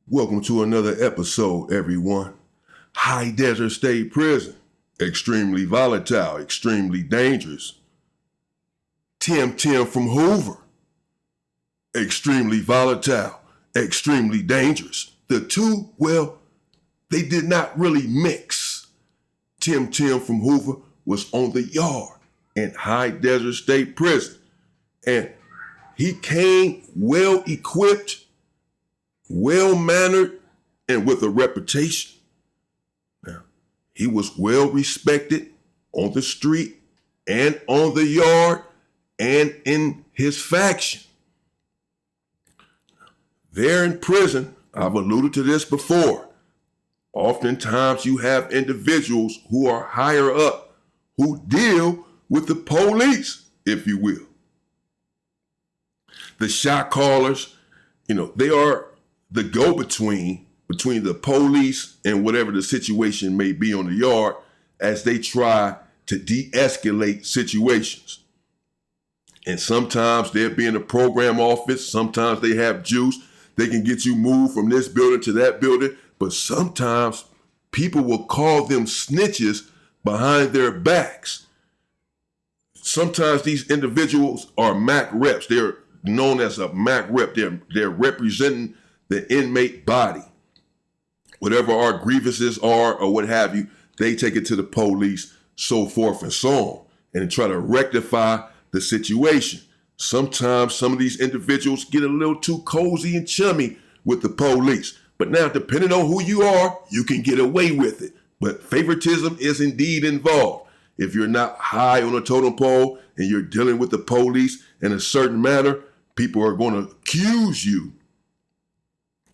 Welcome to another episode, everyone. High Desert State Prison. Extremely volatile, extremely dangerous. Tim from Hoover. Extremely volatile, extremely dangerous. The two, well, they did not really mix. Tim from Hoover was on the yard in High Desert State Prison. And he came well equipped, well-mannered, and with a reputation. Now, he was well respected on the street and on the yard and in his faction. There in prison, I've alluded to this before, oftentimes you have individuals who are higher up who deal with the police, if you will. The shot callers, they are the go-between between the police and whatever the situation may be on the yard as they try to de-escalate situations. And sometimes they'll be in the program office, sometimes they have juice, they can get you moved from this building to that building, but sometimes people will call them snitches behind their backs. Sometimes these individuals are MAC reps. They're known as a MAC rep. They're representing the inmate body. Whatever our grievances are or what have you, they take it to the police, so forth and so on, and try to rectify the situation. Sometimes some of these individuals get a little too cozy and chummy with the police. But now, depending on who you are, you can get away with it. But favoritism is indeed involved. If you're not high on a totem pole and you're dealing with the police in a certain manner, people are going to accuse you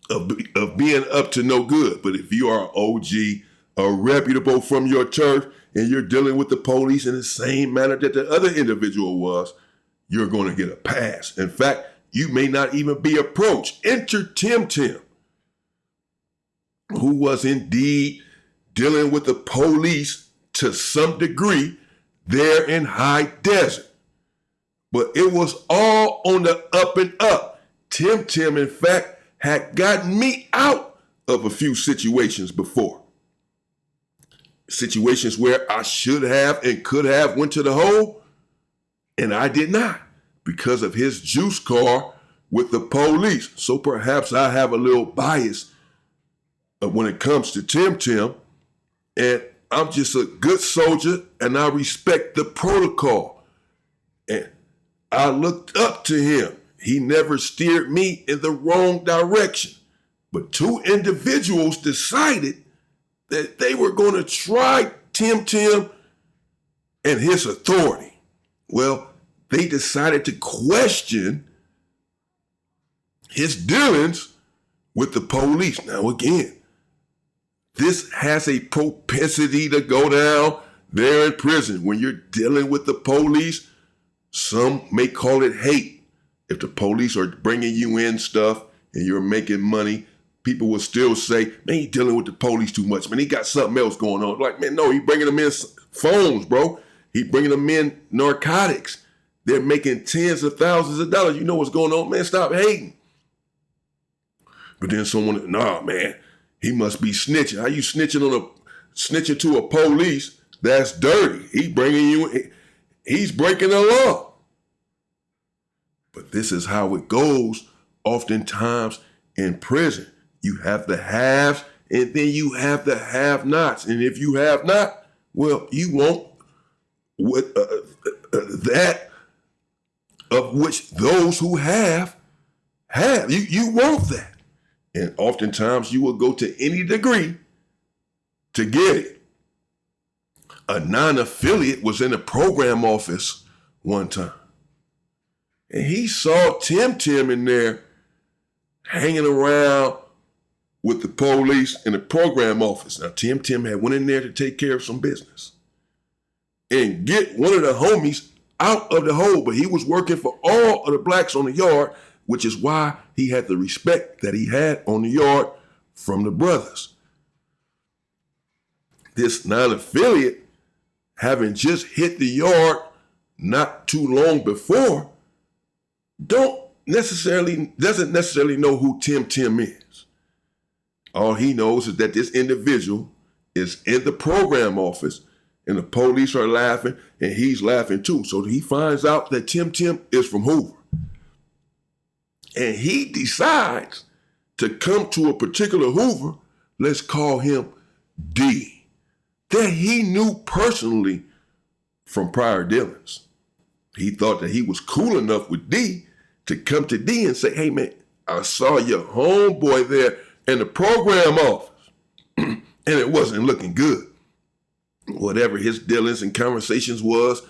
of being up to no good. But if you are an OG, a reputable from your turf, and you're dealing with the police in the same manner that the other individual was, you're going to get a pass. In fact, you may not even be approached. Enter Tim, who was indeed dealing with the police to some degree there in High Desert. But it was all on the up and up. Tim, in fact, had gotten me out of a few situations before. Situations where I should have and could have went to the hole, and I did not because of his juice car with the police. So perhaps I have a little bias when it comes to Tim, and I'm just a good soldier and I respect the protocol. And I looked up to him. He never steered me in the wrong direction. But two individuals decided that they were going to try Tim and his authority. Well, they decided to question his dealings with the police. Now, again, this has a propensity to go down there in prison. When you're dealing with the police, some may call it hate. If the police are bringing you in stuff and you're making money, people will still say, man, he dealing with the police too much. Man, he got something else going on. Like, man, no, he bringing them in phones, bro. He bringing them in narcotics. They're making tens of thousands of dollars. You know what's going on, man? Stop hating. But then someone, nah, man, he must be snitching. How you snitching to a police? That's dirty. He's breaking the law. But this is how it goes oftentimes in prison. You have the haves and then you have the have-nots. And if you have not, well, you want that of which those who have. You want that. And oftentimes you will go to any degree to get it. A non-affiliate was in a program office one time. And he saw Tim in there hanging around with the police in the program office. Now, Tim had went in there to take care of some business and get one of the homies out of the hole, but he was working for all of the blacks on the yard, which is why he had the respect that he had on the yard from the brothers. This non-affiliate, having just hit the yard not too long before, doesn't necessarily know who Tim is. All he knows is that this individual is in the program office and the police are laughing and he's laughing too. So he finds out that Tim is from Hoover. And he decides to come to a particular Hoover, let's call him D, that he knew personally from prior dealings. He thought that he was cool enough with D to come to D and say, hey man, I saw your homeboy there in the program office and it wasn't looking good. Whatever his dealings and conversations was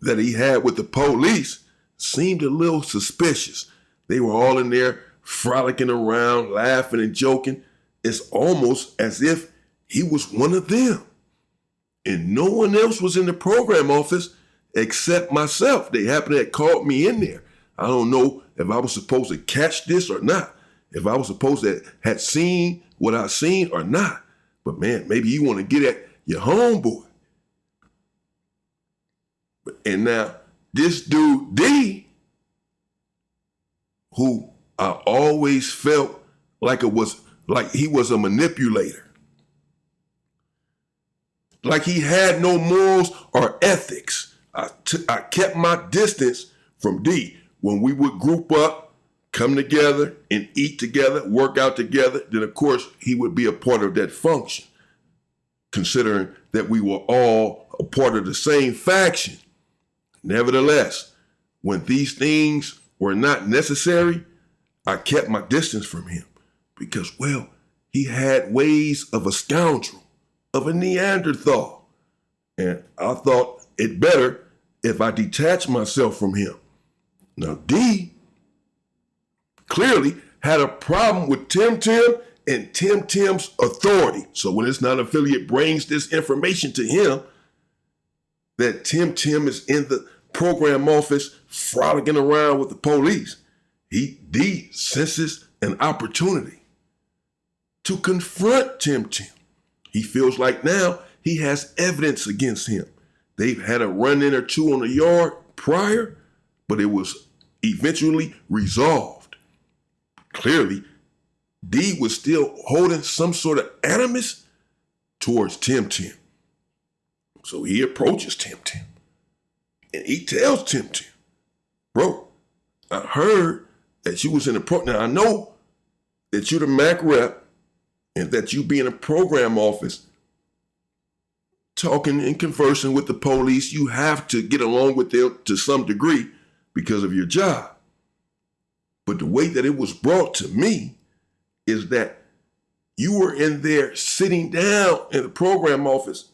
that he had with the police seemed a little suspicious. They were all in there frolicking around, laughing and joking. It's almost as if he was one of them. And no one else was in the program office except myself. They happened to have called me in there. I don't know if I was supposed to catch this or not, if I was supposed to have seen what I seen or not. But man, maybe you want to get at your homeboy. And now this dude D, who I always felt like he was a manipulator. Like he had no morals or ethics. I kept my distance from D. When we would group up, come together and eat together, work out together, then of course he would be a part of that function, considering that we were all a part of the same faction. Nevertheless, when these things were not necessary, I kept my distance from him because, well, he had ways of a scoundrel, of a Neanderthal. And I thought it better if I detached myself from him. Now, D clearly had a problem with Tim and Tim's authority. So when his non-affiliate brings this information to him, that Tim is in the program office frolicking around with the police, D senses an opportunity to confront Tim. He feels like now he has evidence against him. They've had a run-in or two on the yard prior, but it was eventually resolved. Clearly, D was still holding some sort of animus towards Tim. So he approaches Tim and he tells Tim, bro, I heard that you was in the program. Now I know that you're the MAC rep and that you be in a program office talking and conversing with the police. You have to get along with them to some degree because of your job. But the way that it was brought to me is that you were in there sitting down in the program office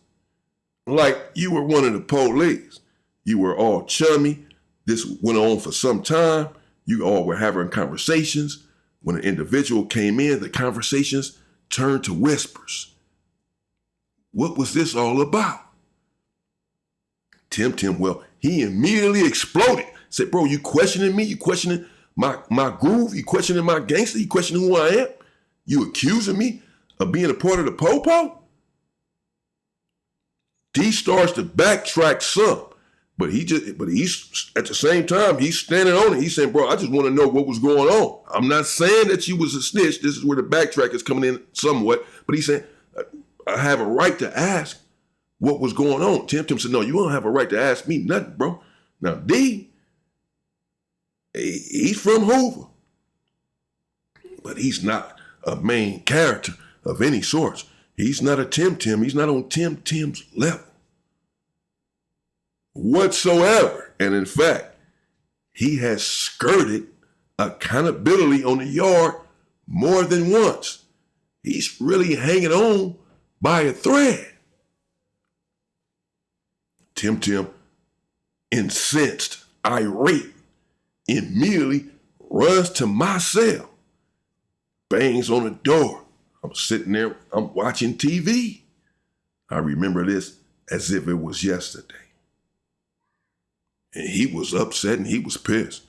like you were one of the police. You were all chummy. This went on for some time. You all were having conversations. When an individual came in, the conversations turned to whispers. What was this all about? Tim, well, he immediately exploded. Said, bro, you questioning me? You questioning my groove? You questioning my gangster? You questioning who I am? You accusing me of being a part of the po-po? D starts to backtrack some, but he's at the same time, he's standing on it. He's saying, bro, I just want to know what was going on. I'm not saying that you was a snitch. This is where the backtrack is coming in somewhat, but he's saying, I have a right to ask what was going on. Tim said, no, you don't have a right to ask me nothing, bro. Now, D, he's from Hoover, but he's not a main character of any sort. He's not a Tim. He's not on Tim's level whatsoever. And in fact, he has skirted accountability on the yard more than once. He's really hanging on by a thread. Tim, incensed, irate, immediately runs to my cell, bangs on the door. I'm sitting there, I'm watching TV. I remember this as if it was yesterday. And he was upset and he was pissed.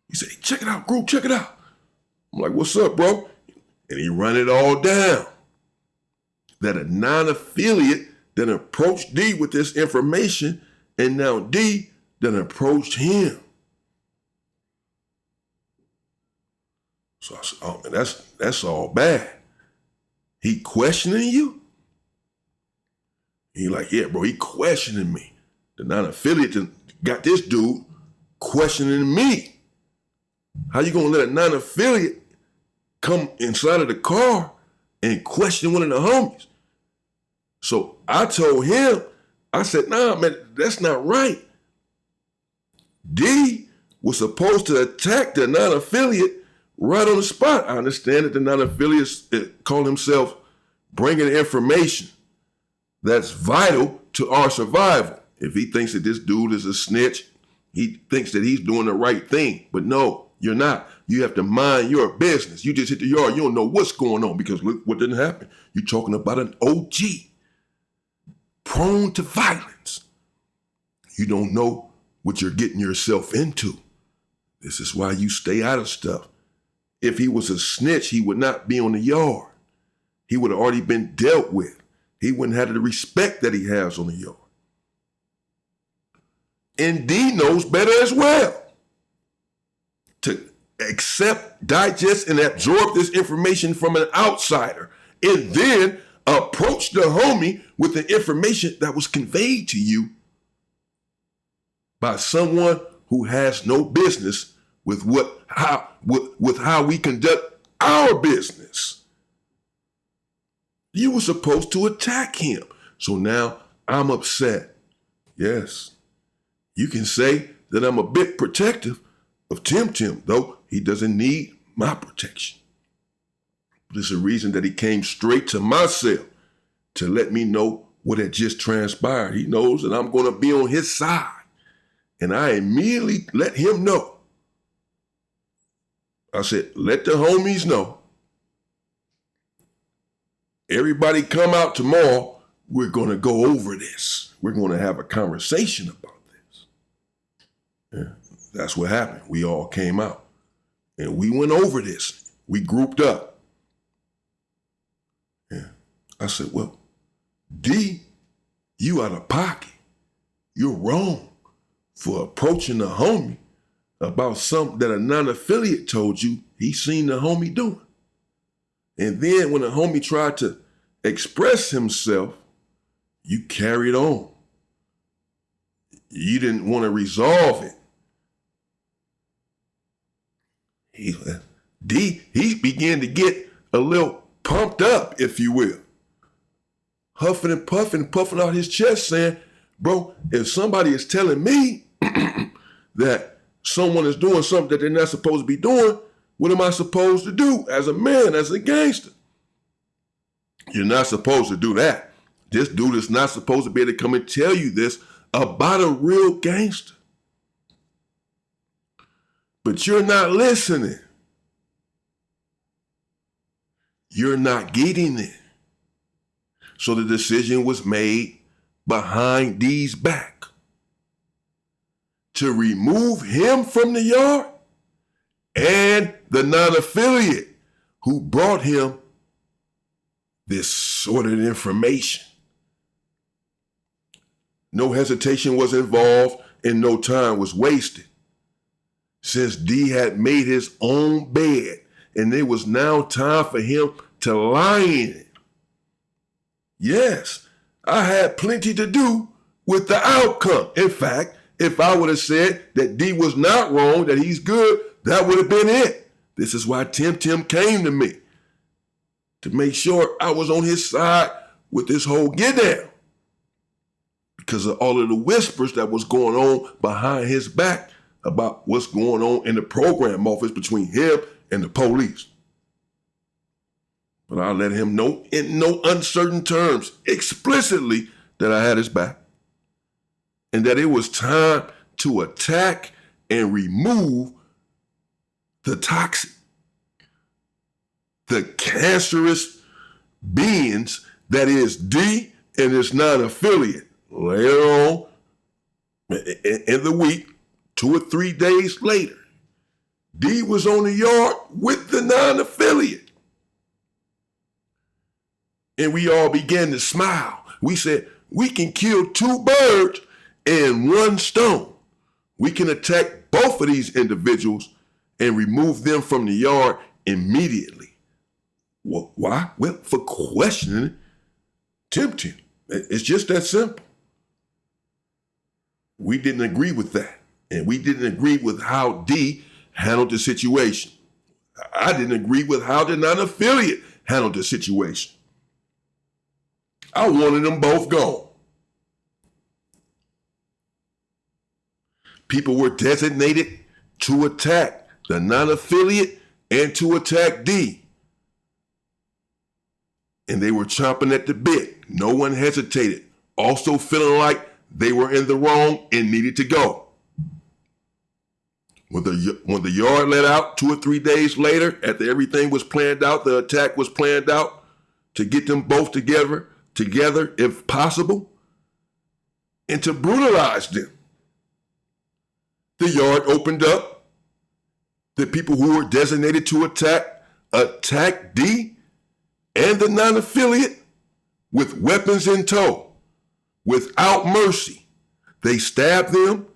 He said, hey, check it out, group, check it out. I'm like, what's up, bro? And he run it all down. That a non-affiliate then approached D with this information, and now D then approached him. So I said, oh man, that's all bad. He questioning you? He like, yeah, bro, he questioning me. The non-affiliate got this dude questioning me. How you gonna let a non-affiliate come inside of the car and question one of the homies? So I told him, I said, nah, man, that's not right. D was supposed to attack the non-affiliate right on the spot. I understand that the non-affiliate called himself bringing information that's vital to our survival. If he thinks that this dude is a snitch, he thinks that he's doing the right thing. But no, you're not. You have to mind your business. You just hit the yard. You don't know what's going on because look what didn't happen. You're talking about an OG prone to violence. You don't know what you're getting yourself into. This is why you stay out of stuff. If he was a snitch, he would not be on the yard. He would have already been dealt with. He wouldn't have the respect that he has on the yard. And D knows better as well. To accept, digest, and absorb this information from an outsider, and then approach the homie with the information that was conveyed to you by someone who has no business with how we conduct our business. You were supposed to attack him. So now I'm upset. Yes, you can say that I'm a bit protective of Tim, though he doesn't need my protection. There's a reason that he came straight to my cell to let me know what had just transpired. He knows that I'm going to be on his side. And I immediately let him know. I said, let the homies know. Everybody come out tomorrow. We're going to go over this. We're going to have a conversation about this. Yeah, that's what happened. We all came out. And we went over this. We grouped up. Yeah. I said, well, D, you out of pocket. You're wrong for approaching the homie about something that a non-affiliate told you he seen the homie doing. And then when the homie tried to express himself, you carried on. You didn't want to resolve it. He began to get a little pumped up, if you will. Huffing and puffing out his chest saying, bro, if somebody is telling me that someone is doing something that they're not supposed to be doing, what am I supposed to do as a man, as a gangster? You're not supposed to do that. This dude is not supposed to be able to come and tell you this about a real gangster. But you're not listening. You're not getting it. So the decision was made behind D's back to remove him from the yard and the non-affiliate who brought him this sort of information. No hesitation was involved and no time was wasted. Since D had made his own bed and it was now time for him to lie in it. Yes, I had plenty to do with the outcome. In fact, if I would have said that D was not wrong, that he's good, that would have been it. This is why Tim came to me, to make sure I was on his side with this whole get down. Because of all of the whispers that was going on behind his back about what's going on in the program office between him and the police. But I let him know in no uncertain terms, explicitly, that I had his back. And that it was time to attack and remove the toxic, the cancerous beings that is D and his non-affiliate. Later on in the week, 2 or 3 days later, D was on the yard with the non-affiliate. And we all began to smile. We said, we can kill 2 birds and 1 stone. We can attack both of these individuals and remove them from the yard immediately. Why? Well, for questioning Tim Tim. It's just that simple. We didn't agree with that. And we didn't agree with how D handled the situation. I didn't agree with how the non-affiliate handled the situation. I wanted them both gone. People were designated to attack the non-affiliate and to attack D. And they were chomping at the bit. No one hesitated. Also feeling like they were in the wrong and needed to go. When the yard let out 2 or 3 days later, after everything was planned out, the attack was planned out to get them both together if possible, and to brutalize them. The yard opened up. The people who were designated to attack D and the non-affiliate with weapons in tow, without mercy. They stabbed them,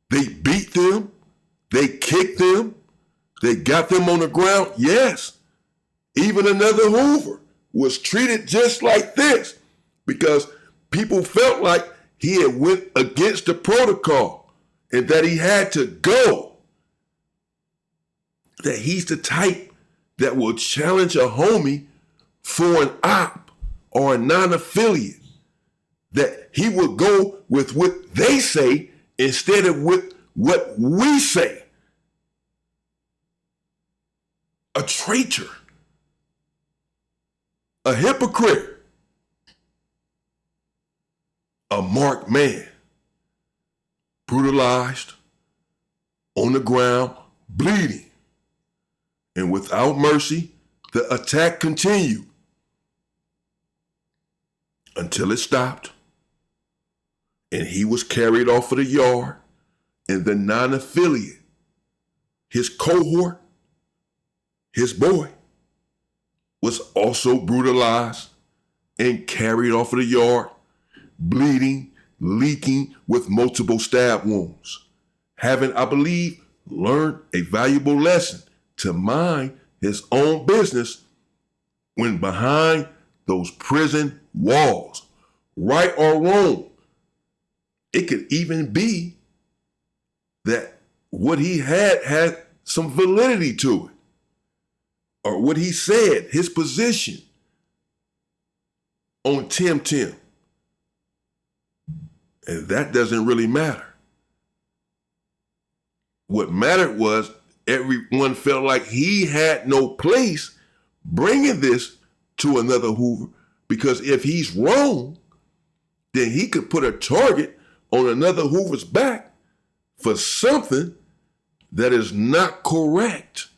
they beat them, they kicked them, they got them on the ground. Yes, even another Hoover was treated just like this because people felt like he had went against the protocol and that he had to go. That he's the type that will challenge a homie for an op or a non-affiliate. That he will go with what they say instead of with what we say. A traitor. A hypocrite. A marked man. Brutalized. On the ground. Bleeding. And without mercy, the attack continued. Until it stopped. And he was carried off of the yard. And the non-affiliate, his cohort, his boy, was also brutalized and carried off of the yard, bleeding, leaking with multiple stab wounds, having, I believe, learned a valuable lesson to mind his own business when behind those prison walls. Right or wrong, it could even be that what he had some validity to it. Or what he said, his position on Tim Tim. And that doesn't really matter. What mattered was everyone felt like he had no place bringing this to another Hoover, because if he's wrong, then he could put a target on another Hoover's back for something that is not correct.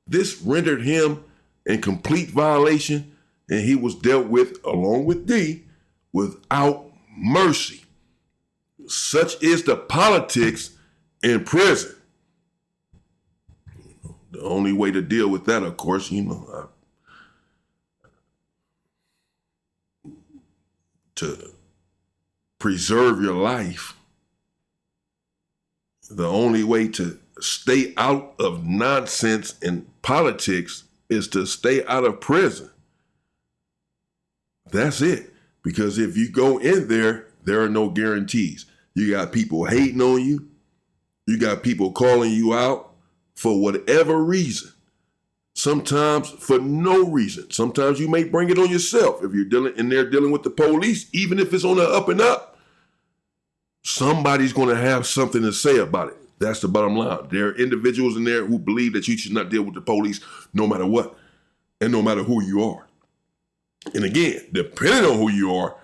This rendered him in complete violation, and he was dealt with, along with D, without mercy. Such is the politics in prison. The only way to deal with that, of course, to preserve your life, the only way to stay out of nonsense in politics is to stay out of prison. That's it. Because if you go in there, there are no guarantees. You got people hating on you. You got people calling you out for whatever reason. Sometimes for no reason. Sometimes you may bring it on yourself. If you're dealing with the police, even if it's on the up and up, somebody's going to have something to say about it. That's the bottom line. There are individuals in there who believe that you should not deal with the police no matter what and no matter who you are. And again, depending on who you are,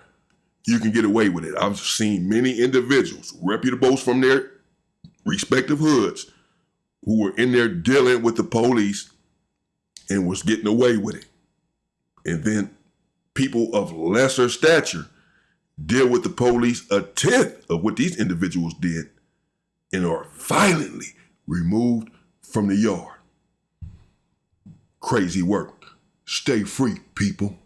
you can get away with it. I've seen many individuals, reputables from their respective hoods, who were in there dealing with the police and was getting away with it. And then people of lesser stature deal with the police a tenth of what these individuals did and are violently removed from the yard. Crazy work. Stay free, people.